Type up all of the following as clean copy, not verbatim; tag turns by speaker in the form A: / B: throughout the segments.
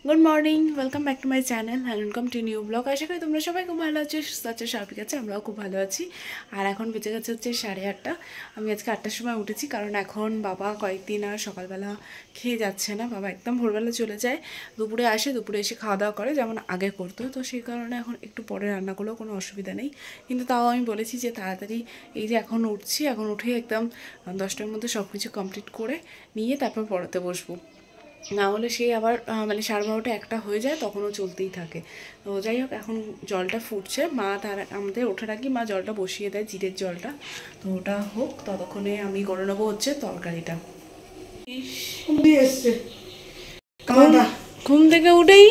A: Good morning, welcome back to my channel and welcome to new blog. আশা করি তোমরা সবাই খুব ভালো আছো, সুস্থ আছো, স্বাভাবিক আছে। আমরাও খুব ভালো আছি। আর এখন বেঁচে গেছে হচ্ছে 8:30। আমি আজকে 8টার সময় উঠেছি, কারণ এখন বাবা কয়েকদিন আর সকালবেলা খেয়ে যাচ্ছে না। বাবা একদম ভোরবেলা চলে যায়, দুপুরে আসে, দুপুরে এসে খাওয়া দাওয়া করে যেমন আগে করতো। তো সেই কারণে এখন একটু পরে রান্না করলেও কোনো অসুবিধা নেই। কিন্তু তাও আমি বলেছি যে তাড়াতাড়ি, এই যে এখন উঠছি, এখন উঠে একদম 10টার মধ্যে সব কিছু কমপ্লিট করে নিয়ে তারপর পড়াতে বসবো। না হলে সে আবার 12:30 একটা হয়ে যায়, তখনও চলতেই থাকে। তো যাই হোক, এখন জলটা ফুটছে, মা তার আমাদের ওঠার আগে মা জলটা বসিয়ে দেয়, জিরের জলটা। তো ওটা হোক, ততক্ষণে আমি করে নেবো হচ্ছে তরকারিটা। ঘুম থেকে উঠেই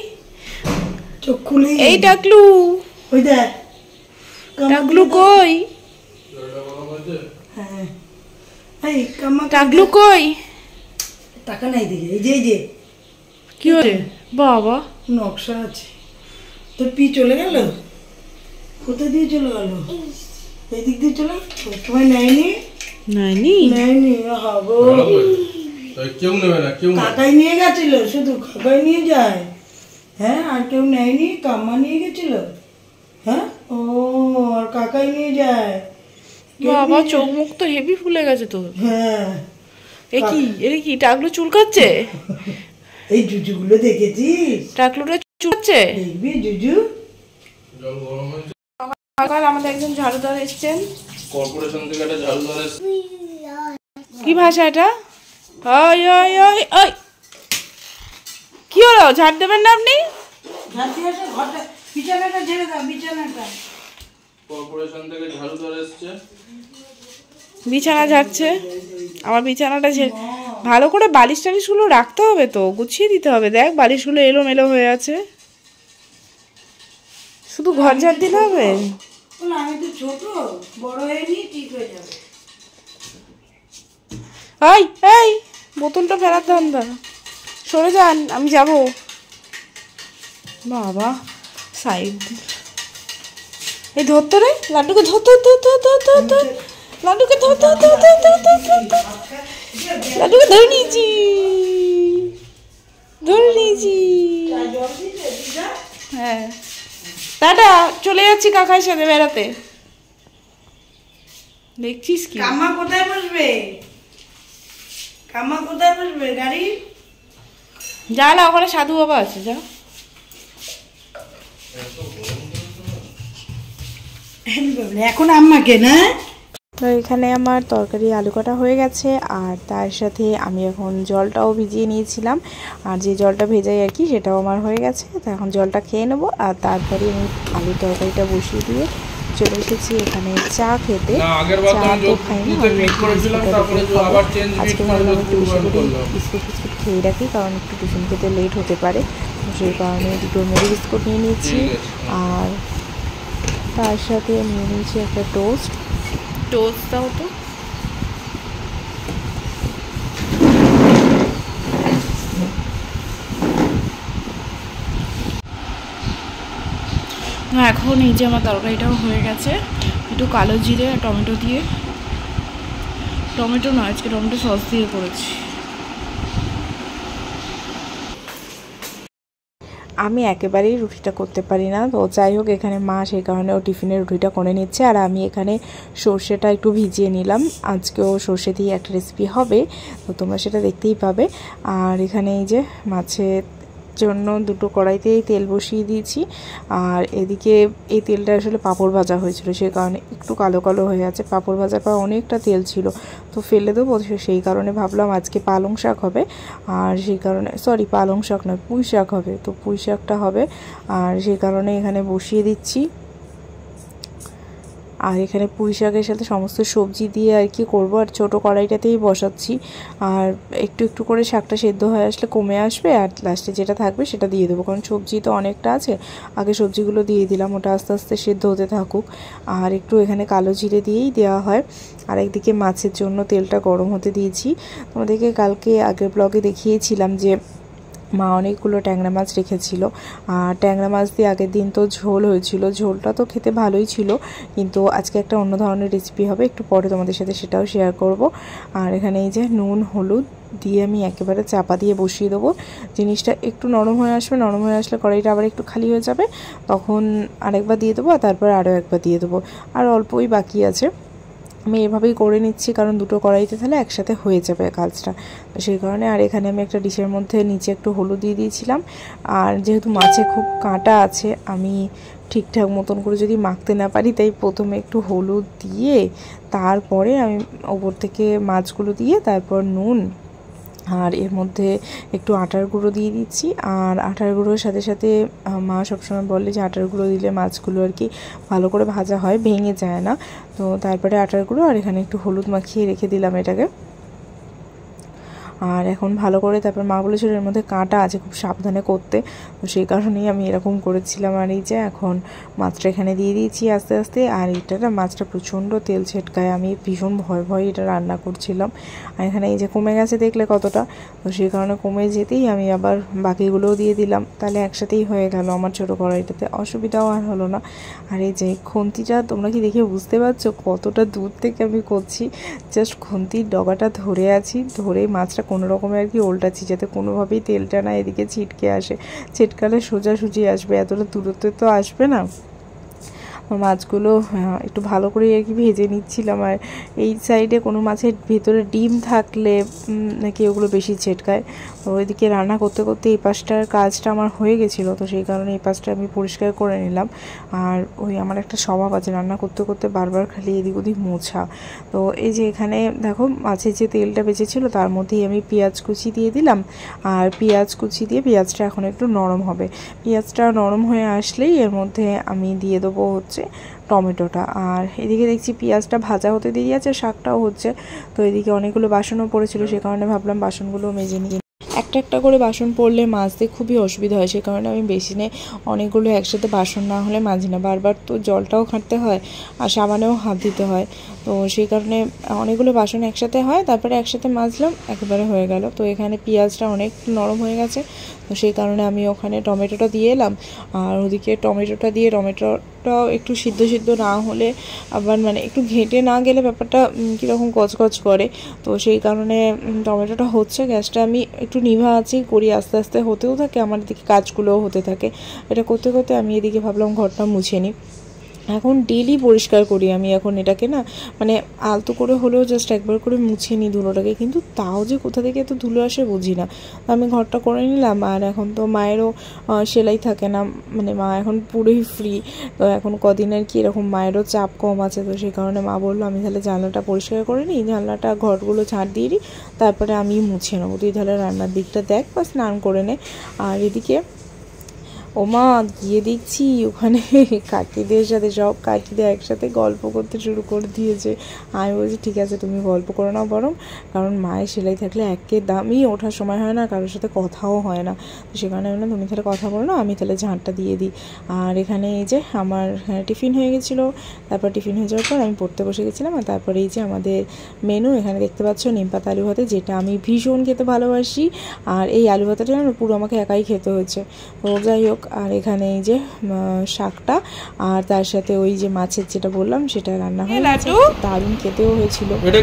B: চোখ খুলে
A: এই টাকলু,
B: ওই দেখ
A: টাকলু কই,
B: এই কাম্মা
A: টাকলু কই,
B: টাকা নাই দেখে। এই যে
A: কি হচ্ছে বাবা?
B: নকশা আছে। তোর পি চলে গেল, কোথা দিয়ে চলে গেল? এই দিক দিয়ে চলে তোমায় নেয়নি নেয়নি হবো।
C: কেউ নেবে না, কেউ
B: কাকাই নিয়ে গেছিল, শুধু কাকাই নিয়ে যায়। হ্যাঁ, আর কেউ নেয়নি, কাম্মা নিয়ে গেছিল। হ্যাঁ, ও আর কাকাই নিয়ে যায়।
A: বাবা চোখ মুখ তো হেভি ফুলে গেছে তো।
B: হ্যাঁ,
A: এটা কি টাকলু চুলকাচ্ছে?
B: এই জুজুগুলো দেখেছিস?
A: টাকলুটা চুলকাচ্ছে,
B: দেখবি জুজু।
A: সকাল আমাদের একজন ঝাড়ুদার এসছেন,
C: কর্পোরেশন থেকে একটা ঝাড়ুদার এসে।
A: কি ভাষা এটা? ওই ওই ওই ওই, কি হলো? ঝাড় দেবেন না আপনি?
B: বিছানাটা ঝেড়ে দাও, বিছানাটা।
C: কর্পোরেশন থেকে ঝাড়ুদার এসছে,
A: বিছানা ঝাড়ছে। আমার বিছানাটা ভালো করে বালিশ টালিশগুলো রাখতে হবে, তো গুছিয়ে দিতে হবে। দেখ বালিশগুলো এলোমেলো হয়ে আছে, শুধু ঘর ঝাড় দিলে হবে?
B: আমি তো ছোট, বড় হয়নি, ঠিক হয়ে যাবে।
A: এই এই, বোতলটা ফেরার ধান্দা, সরে যান, আমি যাব। বাবা সাইড, এই ধরতো রে লাড্ডুকে, ধর ধর ধর ধর ধর ধর ধর, লাড্ডুকে ধর ধর ধর ধর ধর ধর ধর ধর, লাড্ডুকে ধরে নিয়েছি, ধরে নিয়েছি। হ্যাঁ, টাটা, চলে যাচ্ছি কাকার সাথে বেড়াতে। দেখছিস কি?
B: কাম্মা কোথায় বসবে? কাম্মা কোথায় বসবে? গাড়ি
A: যা না, ওখানে সাধু বাবা আছে, যা।
B: এখন আম্মাকে না।
A: তো এখানে আমার তরকারি আলু কাটা হয়ে গেছে, আর তার সাথে আমি এখন জলটাও ভিজিয়ে নিয়েছিলাম, আর যে জলটা ভেজাই আর কি, সেটাও আমার হয়ে গেছে। তো এখন জলটা খেয়ে নেবো, আর তারপরে আমি আলুর তরকারিটা বসিয়ে দিয়ে চলে এসেছি এখানে চা খেতে। চা তো খাই না, আজকে ভাবলাম একটু বেশি করে বিস্কুট ফিস্কুট খেয়ে রাখি, কারণ একটু টিফিন খেতে লেট হতে পারে। তো সেই কারণে দুটো মেরি বিস্কুট নিয়ে নিয়েছি, আর তার সাথে নিয়ে নিয়েছি একটা টোস্ট দাও তো। এখন এই যে আমার তরকারিটাও হয়ে গেছে, একটু কালো জিরে আর টমেটো দিয়ে, টমেটো নয় আজকে টমেটো সস দিয়ে করেছি। আমি একেবারেই রুটিটা করতে পারি না, তো যাই হোক এখানে মা সেই কারণে ও টিফিনে রুটিটা করে নিচ্ছে, আর আমি এখানে সর্ষেটা একটু ভিজিয়ে নিলাম। আজকেও সর্ষে দিয়ে একটা রেসিপি হবে, তো তোমরা সেটা দেখতেই পাবে। আর এখানে এই যে মাছের জন্য দুটো কড়াইতেই তেল বসিয়ে দিয়েছি, আর এদিকে এই তেলটা আসলে পাঁপড় ভাজা হয়েছিল, সেই কারণে একটু কালো কালো হয়ে আছে। পাঁপড় ভাজার পর অনেকটা তেল ছিল, তো ফেলে দেবো, সেই কারণে ভাবলাম আজকে পালং শাক হবে, আর সেই কারণে পালং শাক নয়, পুঁই শাক হবে, তো পুঁই শাকটা হবে, আর সেই কারণে এখানে বসিয়ে দিচ্ছি। আর এখানে পুঁই শাকের সাথে সমস্ত সবজি দিয়ে আর কি করবো, আর ছোটো কড়াইটাতেই বসাচ্ছি। আর একটু একটু করে শাকটা সেদ্ধ হয়ে আসলে কমে আসবে, আর লাস্টে যেটা থাকবে সেটা দিয়ে দেবো, কারণ সবজি তো অনেকটা আছে। আগে সবজিগুলো দিয়ে দিলাম, ওটা আস্তে আস্তে সেদ্ধ হতে থাকুক। আর একটু এখানে কালো জিরে দিয়েই দেওয়া হয়। আর একদিকে মাছের জন্য তেলটা গরম হতে দিয়েছি। তোমাদেরকে কালকে আগের ব্লগে দেখিয়েছিলাম যে মা অনেকগুলো ট্যাংরা মাছ রেখেছিল, আর ট্যাংরা মাছ দিয়ে আগের দিন তো ঝোল হয়েছিল, ঝোলটা তো খেতে ভালোই ছিল, কিন্তু আজকে একটা অন্য ধরনের রেসিপি হবে, একটু পরে তোমাদের সাথে সেটাও শেয়ার করব। আর এখানে এই যে নুন, হলুদ, দিয়ে আমি একেবারে চাপা দিয়ে বসিয়ে দেবো। জিনিসটা একটু নরম হয়ে আসবে, নরম হয়ে আসলে কড়াইটা আবার একটু খালি হয়ে যাবে, তখন আরেকবার দিয়ে দেবো আর তারপর আরও একবার দিয়ে দেবো। আর অল্পই বাকি আছে, আমি এভাবেই করে নিচ্ছি কারণ দুটো কড়াইতে তাহলে একসাথে হয়ে যাবে কাজটা, তো সেই কারণে। আর এখানে আমি একটা ডিশের মধ্যে নিচে একটু হলুদ দিয়ে দিয়েছিলাম, আর যেহেতু মাছে খুব কাঁটা আছে আমি ঠিকঠাক মতন করে যদি মাখতে না পারি, তাই প্রথমে একটু হলুদ দিয়ে তারপরে আমি ওপর থেকে মাছগুলো দিয়ে তারপর নুন আর এর মধ্যে একটু আটার গুঁড়ো দিয়ে দিচ্ছি। আর আটার গুঁড়োর সাথে সাথে মা সবসময় বলে যে আটার গুঁড়ো দিলে মাছগুলো আর কি ভালো করে ভাজা হয়, ভেঙে যায় না। তো তারপরে আটার গুঁড়ো আর এখানে একটু হলুদ মাখিয়ে রেখে দিলাম এটাকে। আর এখন ভালো করে তারপর মা বলেছিল এর মধ্যে কাঁটা আছে, খুব সাবধানে করতে, তো সেই কারণেই আমি এরকম করেছিলাম। আর এই যে এখন মাছটা এখানে দিয়ে দিয়েছি আস্তে আস্তে। আর এটা না মাছটা প্রচণ্ড তেল ছেটকায়, আমি ভীষণ ভয় এটা রান্না করছিলাম। আর এখানে এই যে কমে গেছে দেখলে কতটা, তো সেই কারণে কমে যেতেই আমি আবার বাকিগুলোও দিয়ে দিলাম, তাহলে একসাথেই হয়ে গেল আমার ছোটো কড়াইটাতে, অসুবিধাও আর হলো না। আর এই যে খুন্তিটা তোমরা কি দেখে বুঝতে পারছো কতটা দূর থেকে আমি করছি, জাস্ট খুন্তির ডগাটা ধরে আছি, ধরেই মাছটা কোনো রকমে আর কি উল্টাচ্ছি যাতে কোনোভাবেই তেলটা না এদিকে ছিটকে আসে, ছিটকালে সোজাসুজি আসবে, এতটা দূরত্বে তো আসবে না। মাছগুলো একটু ভালো করে আর কি ভেজে নিচ্ছিলাম। আর এই সাইডে কোনো মাছের ভেতরে ডিম থাকলে নাকি ওগুলো বেশি ছেটকায়, তো ওইদিকে রান্না করতে করতে এই পাশটার কাজটা আমার হয়ে গেছিলো, তো সেই কারণে এই পাশটা আমি পরিষ্কার করে নিলাম। আর ওই আমার একটা স্বভাব আছে রান্না করতে করতে বারবার খালি এদিক ওদিক মোছা। তো এই যে এখানে দেখো মাছের যে তেলটা বেঁচেছিল তার মধ্যেই আমি পেঁয়াজ কুচি দিয়ে দিলাম। আর পেঁয়াজ কুচি দিয়ে পেঁয়াজটা এখন একটু নরম হবে, পেঁয়াজটা নরম হয়ে আসলেই এর মধ্যে আমি দিয়ে দেবো হচ্ছে টমেটোটা। আর এদিকে দেখছি পেঁয়াজটা ভাজা হতে দিয়ে আছে, শাকটাও হচ্ছে। তো এদিকে অনেকগুলো বাসনও পড়েছিল, সে কারণে ভাবলাম বাসনগুলো মেজে নিয়ে একটা একটা করে বাসন পড়লে মাজতে খুবই অসুবিধা হয়, সে কারণে আমি বেসিনে অনেকগুলো একসাথে বাসন না হলে মাজি না, বারবার তো জলটাও ঘাঁটতে হয় আর সাবানেও হাত দিতে হয়, তো সেই কারণে অনেকগুলো বাসন একসাথে হয়, তারপরে একসাথে মাজলাম, একেবারে হয়ে গেল। তো এখানে পেঁয়াজটা অনেক নরম হয়ে গেছে, তো সেই কারণে আমি ওখানে টমেটোটা দিয়ে এলাম। আর ওদিকে টমেটোটা দিয়ে টমেটোটাও একটু সিদ্ধ সিদ্ধ না হলে আবার মানে একটু ঘেঁটে না গেলে ব্যাপারটা কীরকম কচকচ করে, তো সেই কারণে টমেটোটা হচ্ছে, গ্যাসটা আমি একটু নিভা আছেই করি, আস্তে আস্তে হতেও থাকে, আমার এদিকে কাজগুলোও হতে থাকে। এটা করতে করতে আমি এদিকে ভাবলাম ঘরটা মুছে নিই। এখন ডেলি পরিষ্কার করি আমি, এখন এটাকে না মানে আলতো করে হলেও জাস্ট একবার করে মুছে নিই ধুলোটাকে, কিন্তু তাও যে কোথা থেকে এত ধুলো আসে বুঝি না। আমি ঘরটা করে নিলাম। আর এখন তো মায়েরও সেলাই থাকে না, মানে মা এখন পুরোই ফ্রি, তো এখন কদিন আর কি এরকম মায়েরও চাপ কম আছে, তো সেই কারণে মা বললো আমি তাহলে জানলাটা পরিষ্কার করে নিই, জানলাটা ঘরগুলো ঝাড় দিয়ে দিই, তারপরে আমি মুছে নেবো, তুই তাহলে রান্নার দিকটা দেখ বা স্নান করে নে। আর এদিকে ওমা গিয়ে দেখছি ওখানে কাকিদের সাথে সব কাকিদের একসাথে গল্প করতে শুরু করে দিয়েছে। আমি বলছি ঠিক আছে তুমি গল্প করো না বরং, কারণ মায়ের সেলাই থাকলে একদমই ওঠার সময় হয় না, কারোর সাথে কথাও হয় না, তো সে কারণে আমি না তুমি তাহলে কথা বলো না, আমি তাহলে ঝাঁটটা দিয়ে দিই। আর এখানে এই যে আমার টিফিন হয়ে গেছিলো, তারপর টিফিন হয়ে যাওয়ার পর আমি পড়তে বসে গেছিলাম। আর তারপরে এই যে আমাদের মেনু এখানে দেখতে পাচ্ছ নিমপাতা আলু ভাতে, যেটা আমি ভীষণ খেতে ভালোবাসি, আর এই আলু ভাতাটা না পুরো আমাকে একাই খেতে হয়েছে, তো যাই হোক। আর এখানে এই যে শাকটা আর তার সাথে ওই যে মাছের যেটা বললাম সেটা রান্না হয়ে গেছে, দারুণ খেতেও হয়েছিল।
C: এটা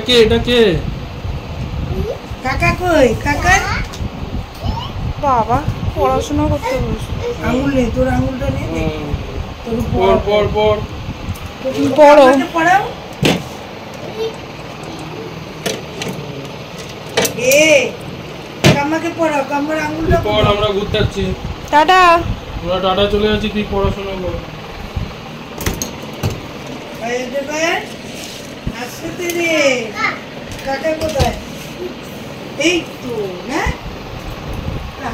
C: কে
B: কাকা কই? কাকা
A: বাবা পড়াশোনা করতে বসে,
B: আঙুল নেই, তোর আঙুলটা নেই, তোর
C: পর
B: পড়ো পড়াও। এ কামাকে পড়াও, কামার আঙুলটা
C: পর, আমরা ঘুরতে যাচ্ছি,
A: টাটা।
C: আমরা টাটা চলে যাচ্ছি, তুই পড়াশোনা কর।
B: আসতে রে কাকা কোথায়? এই তো না,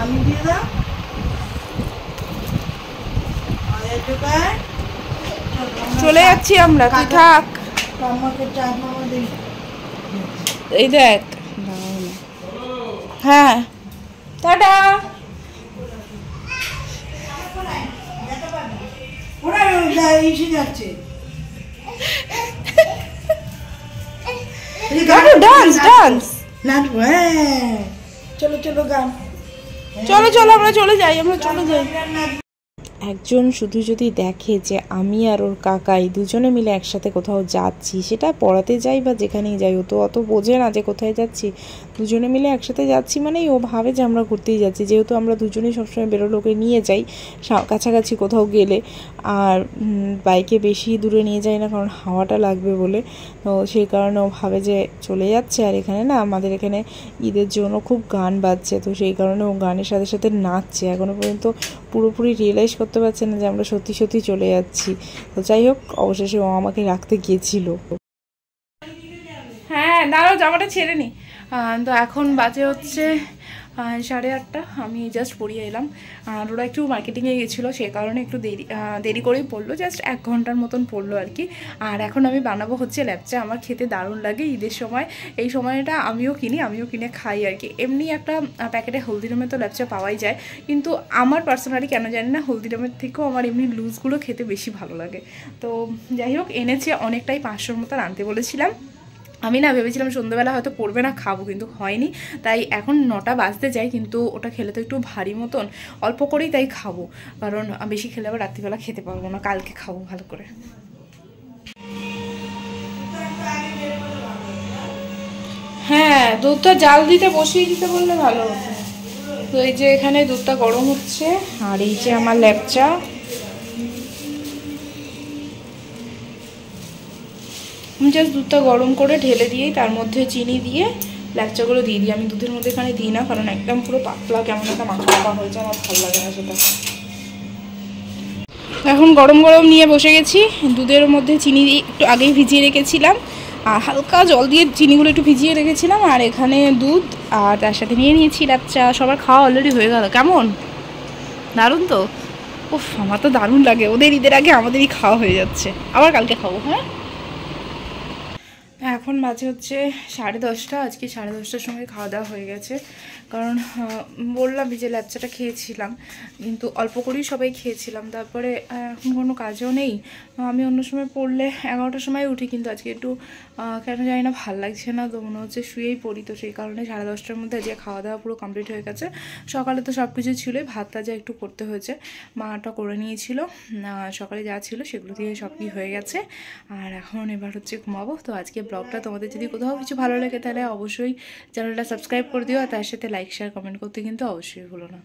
B: আমি দিয়ে দাও।
A: চলে যাচ্ছি আমরা, তুই থাক।
B: আমাকে চা মামা দিই।
A: এই দেখ, হ্যাঁ টাটা।
B: ওরা এসে যাচ্ছে,
A: ডান্স ডান্স,
B: চলো চলো গান,
A: চলো চলো আমরা চলে যাই, আমরা চলে যাই। একজন শুধু যদি দেখে যে আমি আর ওর কাকাই দুজনে মিলে একসাথে কোথাও যাচ্ছি, সেটা পড়াতে যাই বা যেখানেই যাই, ও তো অত বোঝে না যে কোথায় যাচ্ছি, তো দুজনে মিলে একসাথে যাচ্ছি মানেই ও ভাবে যে আমরা ঘুরতেই যাচ্ছি, যেহেতু আমরা দুজনেই সবসময় বেরোলে ওকে নিয়ে যাই কাছাকাছি কোথাও গেলে, আর বাইকে বেশি দূরে নিয়ে যাই না কারণ হাওয়াটা লাগবে বলে। তো সেই কারণে ও ভাবে যে চলে যাচ্ছে। আর এখানে না আমাদের এখানে ঈদের জন্য খুব গান বাজছে, তো সেই কারণে ও গানের সাথে সাথে নাচছে। এখনও পর্যন্ত পুরোপুরি রিয়েলাইজ করতে পারছে না যে আমরা সত্যি সত্যি চলে যাচ্ছি। তো যাই হোক, অবশেষে ও আমাকে রাখতে গিয়েছিল। হ্যাঁ দাঁড়াও, জামাটা ছেড়ে নি। তো এখন বাজে হচ্ছে 8:30। আমি জাস্ট পড়িয়ে এলাম, আর ওরা একটু মার্কেটিংয়ে গেছিলো, সেই কারণে একটু দেরি করেই পড়লো, জাস্ট 1 ঘন্টার মতন পড়লো আর কি। আর এখন আমি বানাবো হচ্ছে ল্যাপচা। আমার খেতে দারুণ লাগে ঈদের সময়, এই সময়টা আমিও কিনে খাই আর কি। এমনি একটা প্যাকেটে হলদিরামের তো ল্যাপচা পাওয়াই যায়, কিন্তু আমার পার্সোনালি কেন জানি না হলদিরামের থেকেও আমার এমনি লুজগুলো খেতে বেশি ভালো লাগে। তো যাই হোক, এনেছে অনেকটাই, 500-র মতো আনতে বলেছিলাম। আমি না ভেবেছিলাম সন্ধ্যাবেলা হয়তো পড়বে না, খাবো, কিন্তু হয়নি। তাই এখন 9টা বাজতে যায়, কিন্তু ওটা খেলে তো একটু ভারী মতন, অল্প করেই তাই খাবো, কারণ বেশি খেলে আবার রাত্রিবেলা খেতে পারবো না, কালকে খাবো ভালো করে। হ্যাঁ, দুধটা জাল দিতে বসিয়ে দিতে বললে ভালো হতো। তো এই যে এখানে দুধটা গরম হচ্ছে, আর এই যে আমার ল্যাপচা। আমি জাস্ট দুধটা গরম করে ঢেলে দিয়েই তার মধ্যে চিনি দিয়ে ল্যাপচাগুলো দিয়ে দিই। আমি দুধের মধ্যে এখানে দিই না, কারণ একদম পুরো পাতলা কেমন একটা মাখা হয়েছে, আমার ভালো লাগে না সেটা। এখন গরম গরম নিয়ে বসে গেছি। দুধের মধ্যে চিনি একটু আগেই ভিজিয়ে রেখেছিলাম, আর হালকা জল দিয়ে চিনিগুলো একটু ভিজিয়ে রেখেছিলাম, আর এখানে দুধ, আর তার সাথে নিয়ে নিয়েছি ল্যাপচা। সবার খাওয়া অলরেডি হয়ে গেল। কেমন দারুণ তো? উফ, আমার তো দারুণ লাগে। ওদের ঈদের আগে আমাদেরই খাওয়া হয়ে যাচ্ছে, আবার কালকে খাবো। হ্যাঁ, এখন বাজে হচ্ছে 10:30। আজকে 10:30টার সময় খাওয়া দাওয়া হয়ে গেছে, কারণ বললাম যে ল্যাপচাটা খেয়েছিলাম, কিন্তু অল্প করেই সবাই খেয়েছিলাম। তারপরে এখন কোনো কাজও নেই, আমি অন্য সময় পড়লে 11টার সময় উঠি, কিন্তু আজকে একটু কেন জানি না ভাল লাগছে না, তো মনে হচ্ছে শুয়েই পড়ি। তো সেই কারণে 10:30টার মধ্যে আজকে খাওয়া দাওয়া পুরো কমপ্লিট হয়ে গেছে। সকালে তো সব কিছু ছিলই, ভাতটা যা একটু করতে হয়েছে, মাটা করে নিয়েছিল, সকালে যা ছিল সেগুলো দিয়ে সব কি হয়ে গেছে। আর এখন এবার হচ্ছে ঘুমাবো। তো আজকে ব্লগটা তোমাদের যদি কোথাও কিছু ভালো লাগে তাহলে অবশ্যই চ্যানেলটা সাবস্ক্রাইব করে দিও, আর তার সাথে লাইক শেয়ার কমেন্ট করতে কিন্তু অবশ্যই ভুলো না।